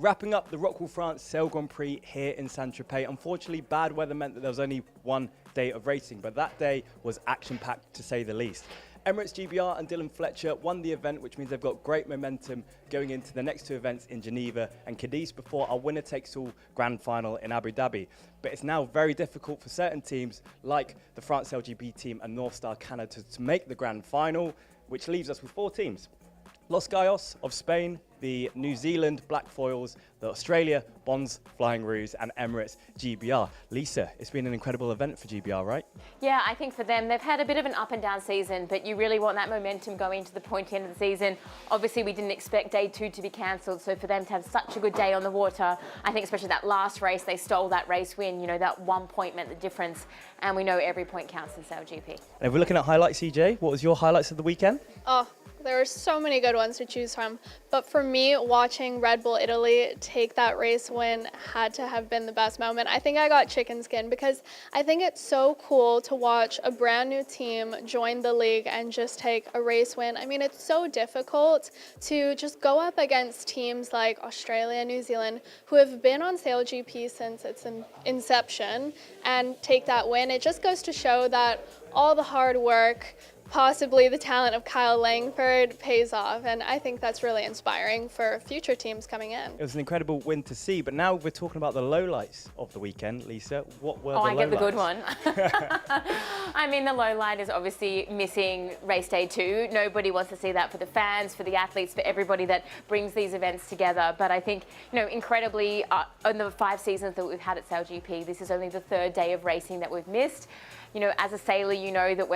Wrapping up the Rockwool France Sail Grand Prix here in Saint-Tropez. Unfortunately, bad weather meant that there was only one day of racing, but that day was action-packed to say the least. Emirates GBR and Dylan Fletcher won the event, which means they've got great momentum going into the next two events in Geneva and Cadiz before our winner-takes-all grand final in Abu Dhabi. But it's now very difficult for certain teams like the France SailGP team and North Star Canada to make the grand final, which leaves us with four teams. Los Gallos of Spain, the New Zealand Black Foils, the Australia Bonds Flying Roos and Emirates GBR. Lisa, it's been an incredible event for GBR, right? Yeah, I think for them, they've had a bit of an up and down season, but you really want that momentum going into the pointy end of the season. Obviously, we didn't expect day 2 to be cancelled, so for them to have such a good day on the water, I think especially that last race, they stole that race win. You know, that 1 point meant the difference, and we know every point counts in SailGP. And if we're looking at highlights, CJ, what was your highlights of the weekend? Oh, there were so many good ones to choose from, but for me, watching Red Bull Italy take that race win had to have been the best moment. I think I got chicken skin because I think it's so cool to watch a brand new team join the league and just take a race win. I mean, it's so difficult to just go up against teams like Australia and New Zealand who have been on SailGP since its inception and take that win. It just goes to show that all the hard work, possibly the talent of Kyle Langford, pays off, and I think that's really inspiring for future teams coming in. It was an incredible win to see, but now we're talking about the lowlights of the weekend. Lisa, what were the lowlights? I get the good one. I mean, the low light is obviously missing race day 2. Nobody wants to see that for the fans, for the athletes, for everybody that brings these events together. But I think, you know, incredibly, in the 5 seasons that we've had at SailGP, this is only the 3rd day of racing that we've missed. You know, as a sailor, you know that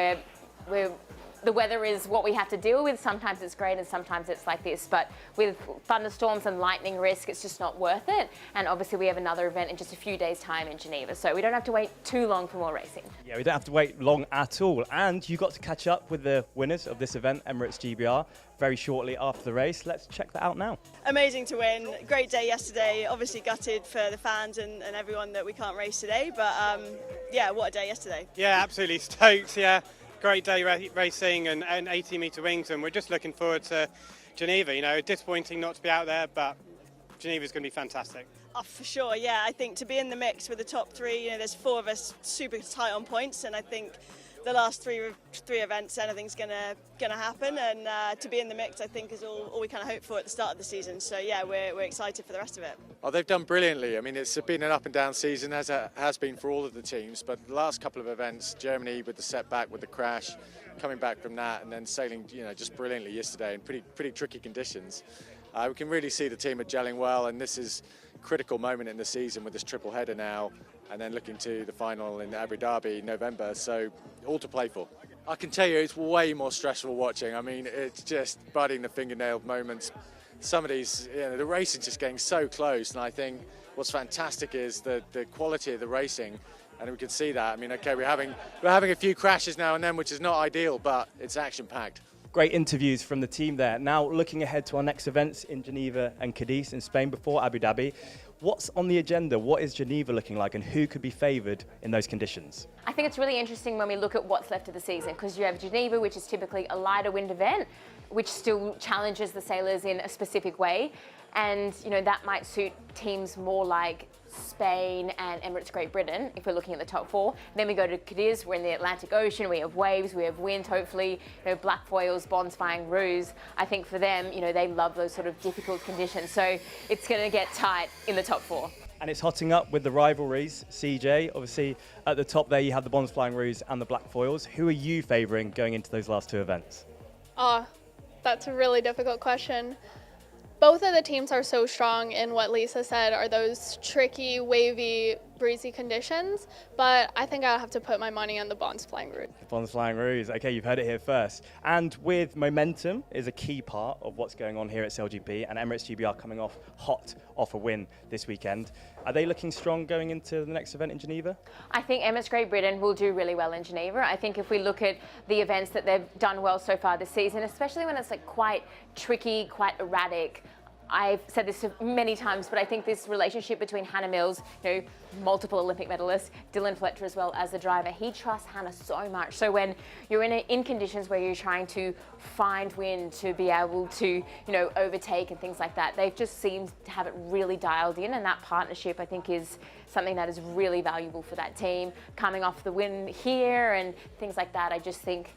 the weather is what we have to deal with. Sometimes it's great and sometimes it's like this, but with thunderstorms and lightning risk, it's just not worth it. And obviously we have another event in just a few days' time in Geneva, so we don't have to wait too long for more racing. Yeah, we don't have to wait long at all. And you got to catch up with the winners of this event, Emirates GBR, very shortly after the race. Let's check that out now. Amazing to win. Great day yesterday. Obviously gutted for the fans and everyone that we can't race today, but yeah, what a day yesterday. Yeah, absolutely stoked, yeah. Great day racing and 80-metre wings, and we're just looking forward to Geneva. You know, disappointing not to be out there, but Geneva's going to be fantastic. Oh, for sure, yeah. I think to be in the mix with the top 3, you know, there's 4 of us super tight on points, and I think the last three events, anything's gonna happen, and to be in the mix, I think, is all we kind of hope for at the start of the season. So yeah, we're excited for the rest of it. Oh, they've done brilliantly. I mean, it's been an up and down season, as it has been for all of the teams. But the last couple of events, Germany with the setback, with the crash, coming back from that, and then sailing, you know, just brilliantly yesterday in pretty tricky conditions. We can really see the team are gelling well, and this is a critical moment in the season with this triple header now, and then looking to the final in Abu Dhabi November, so all to play for. I can tell you it's way more stressful watching. I mean, it's just biting the fingernail moments. Some of these, you know, the racing's just getting so close, and I think what's fantastic is the quality of the racing, and we can see that. I mean, okay, we're having a few crashes now and then, which is not ideal, but it's action-packed. Great interviews from the team there. Now, looking ahead to our next events in Geneva and Cadiz in Spain before Abu Dhabi, what's on the agenda? What is Geneva looking like, and who could be favoured in those conditions? I think it's really interesting when we look at what's left of the season, because you have Geneva, which is typically a lighter wind event, which still challenges the sailors in a specific way. And, you know, that might suit teams more like Spain and Emirates Great Britain, if we're looking at the top 4. Then we go to Cadiz, we're in the Atlantic Ocean, we have waves, we have wind, hopefully, you know, Black Foils, Bonds Flying Roos. I think for them, you know, they love those sort of difficult conditions. So it's going to get tight in the top 4. And it's hotting up with the rivalries, CJ. Obviously, at the top there, you have the Bonds Flying Roos and the Black Foils. Who are you favouring going into those last 2 events? Oh, that's a really difficult question. Both of the teams are so strong in what Lisa said are those tricky, wavy, breezy conditions, but I think I'll have to put my money on the Bonds Flying Roos. Bonds Flying Roos. Okay, you've heard it here first. And with momentum is a key part of what's going on here at SailGP, and Emirates GBR coming off hot off a win this weekend. Are they looking strong going into the next event in Geneva? I think Emirates Great Britain will do really well in Geneva. I think if we look at the events that they've done well so far this season, especially when it's like quite tricky, quite erratic, I've said this many times, but I think this relationship between Hannah Mills, multiple Olympic medalist, Dylan Fletcher as well as the driver, he trusts Hannah so much. So when you're in conditions where you're trying to find wind to be able to, overtake and things like that, they've just seemed to have it really dialed in, and that partnership I think is something that is really valuable for that team. Coming off the win here and things like that, I just think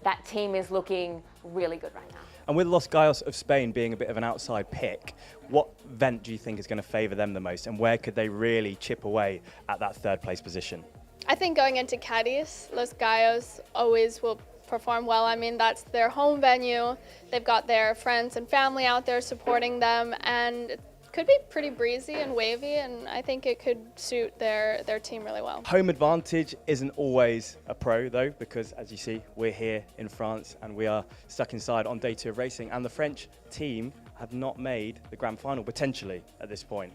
that team is looking really good right now. And with Los Gallos of Spain being a bit of an outside pick, what event do you think is going to favour them the most, and where could they really chip away at that third place position? I think going into Cadiz, Los Gallos always will perform well. I mean, that's their home venue. They've got their friends and family out there supporting them, and it could be pretty breezy and wavy, and I think it could suit their team really well. Home advantage isn't always a pro though, because as you see, we're here in France and we are stuck inside on day 2 of racing, and the French team have not made the grand final potentially at this point.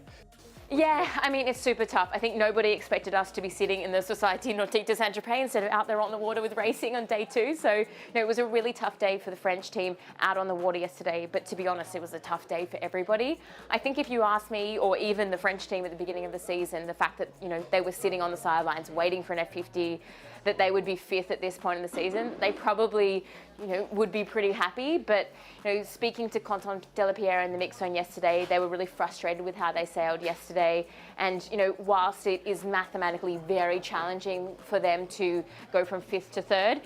Yeah, I mean, it's super tough. I think nobody expected us to be sitting in the Société Nautique de Saint-Tropez instead of out there on the water with racing on day 2. So, it was a really tough day for the French team out on the water yesterday. But to be honest, it was a tough day for everybody. I think if you ask me, or even the French team at the beginning of the season, the fact that, they were sitting on the sidelines waiting for an F50, that they would be 5th at this point in the season, they probably, would be pretty happy. But, speaking to Quentin Delapierre in the mix zone yesterday, they were really frustrated with how they sailed yesterday. And, whilst it is mathematically very challenging for them to go from 5th to 3rd,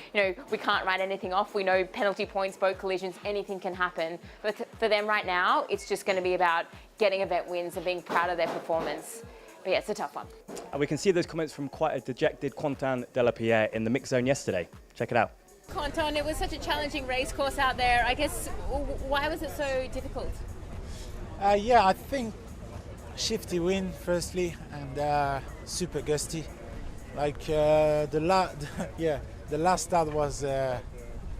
we can't write anything off. We know penalty points, boat collisions, anything can happen. But for them right now, it's just going to be about getting event wins and being proud of their performance. But yeah, it's a tough one. And we can see those comments from quite a dejected Quentin Delapierre in the mix zone yesterday. Check it out. Quentin, it was such a challenging race course out there. I guess, why was it so difficult? I think shifty wind firstly, and super gusty. Like the last start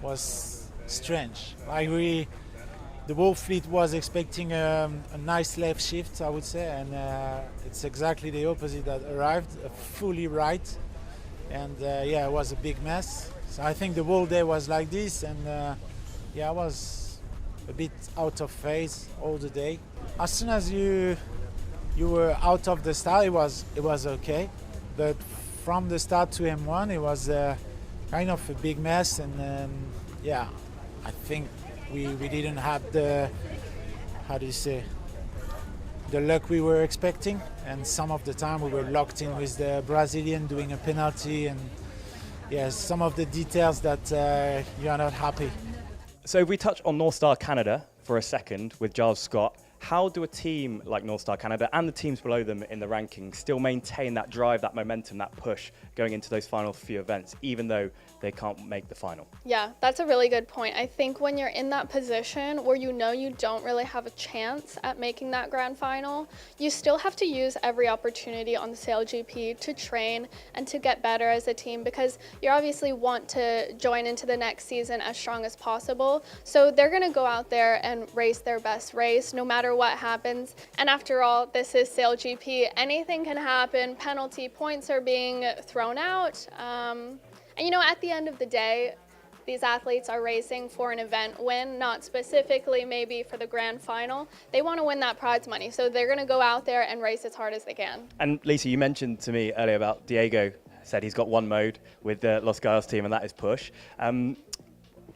was strange. Like the whole fleet was expecting a nice left shift, I would say, and it's exactly the opposite that arrived, fully right, and it was a big mess. So I think the whole day was like this, and I was a bit out of phase all the day. As soon as you were out of the start, it was okay, but from the start to M1, it was kind of a big mess, and I think we didn't have the luck we were expecting, and some of the time we were locked in with the Brazilian doing a penalty, and some of the details that you are not happy. So if we touch on North Star Canada for a second with Giles Scott, how do a team like North Star Canada and the teams below them in the rankings still maintain that drive, that momentum, that push going into those final few events, even though they can't make the final? Yeah, that's a really good point. I think when you're in that position where you don't really have a chance at making that grand final, you still have to use every opportunity on the SailGP to train and to get better as a team, because you obviously want to join into the next season as strong as possible. So they're going to go out there and race their best race no matter what happens. And after all, this is SailGP. Anything can happen. Penalty points are being thrown out. And at the end of the day, these athletes are racing for an event win, not specifically maybe for the grand final. They want to win that prize money, so they're going to go out there and race as hard as they can. And Lisa, you mentioned to me earlier about Diego said he's got one mode with the Los Gallos team, and that is push.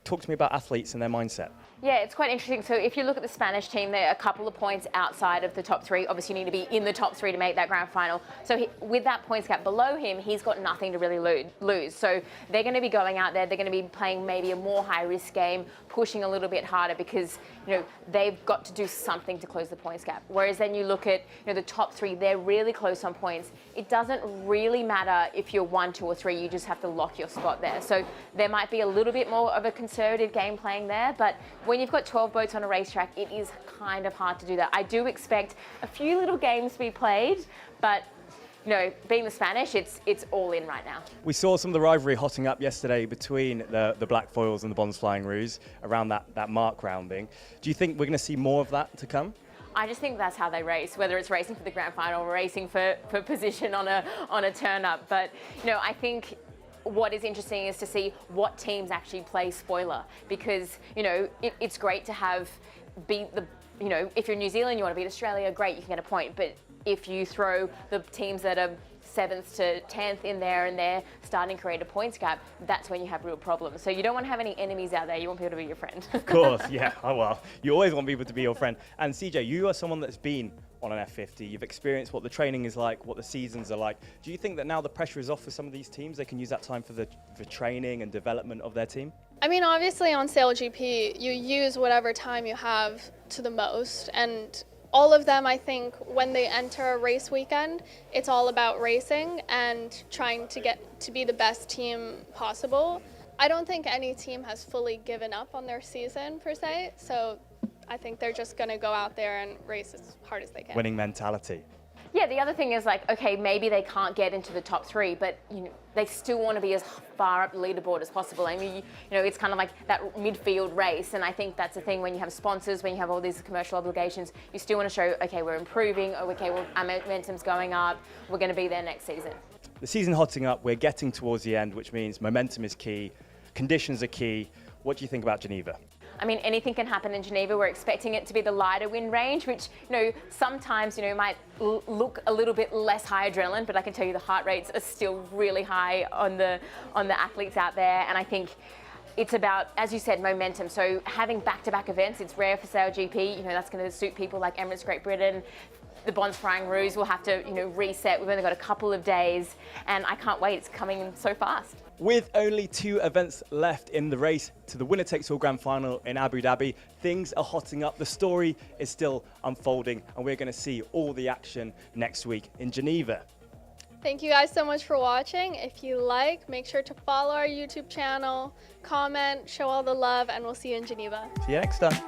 Talk to me about athletes and their mindset. Yeah, it's quite interesting. So if you look at the Spanish team, they're a couple of points outside of the top 3. Obviously, you need to be in the top 3 to make that grand final. So with that points gap below him, he's got nothing to really lose. So they're going to be going out there. They're going to be playing maybe a more high-risk game, pushing a little bit harder because, they've got to do something to close the points gap. Whereas then you look at, the top 3, they're really close on points. It doesn't really matter if you're 1, 2, or 3. You just have to lock your spot there. So there might be a little bit more of a conservative game playing there, but when you've got 12 boats on a racetrack, it is kind of hard to do that. I do expect a few little games to be played, but being the Spanish, it's all in right now. We saw some of the rivalry hotting up yesterday between the Black Foils and the Bonds Flying Roos around that mark rounding. Do you think we're going to see more of that to come? I just think that's how they race, whether it's racing for the grand final or racing for position on a turn up. But I think what is interesting is to see what teams actually play spoiler, because it's great to have beat you know, if you're New Zealand, you want to beat Australia, great, you can get a point. But if you throw the teams that are 7th to 10th in there and they're starting to create a points gap, that's when you have real problems. So you don't want to have any enemies out there. You want people to be your friend. Of course, yeah. Oh, well, you always want people to be your friend. And CJ, you are someone that's been on an F50. You've experienced what the training is like, what the seasons are like. Do you think that now the pressure is off for some of these teams? They can use that time for training and development of their team? I mean, obviously on SailGP, you use whatever time you have to the most. And all of them, I think, when they enter a race weekend, it's all about racing and trying to get to be the best team possible. I don't think any team has fully given up on their season, per se. So I think they're just going to go out there and race as hard as they can. Winning mentality. Yeah, the other thing is like, okay, maybe they can't get into the top 3, but you know, they still want to be as far up the leaderboard as possible. I mean, you know, it's kind of like that midfield race, and I think that's the thing when you have sponsors, when you have all these commercial obligations, you still want to show, okay, we're improving, or okay, well, our momentum's going up, we're going to be there next season. The season hotting up, we're getting towards the end, which means momentum is key, conditions are key. What do you think about Geneva? I mean, anything can happen in Geneva. We're expecting it to be the lighter wind range, which, you know, sometimes, you know, might look a little bit less high adrenaline, but I can tell you the heart rates are still really high on the athletes out there. And I think it's about, as you said, momentum. So having back-to-back events, it's rare for SailGP. You know, that's going to suit people like Emirates Great Britain. The Bons Flying Rouge will have to, you know, reset. We've only got a couple of days, and I can't wait. It's coming so fast. With only 2 events left in the race to the winner-takes-all grand final in Abu Dhabi, things are hotting up. The story is still unfolding, and we're going to see all the action next week in Geneva. Thank you guys so much for watching. If you like, make sure to follow our YouTube channel, comment, show all the love, and we'll see you in Geneva. See you next time.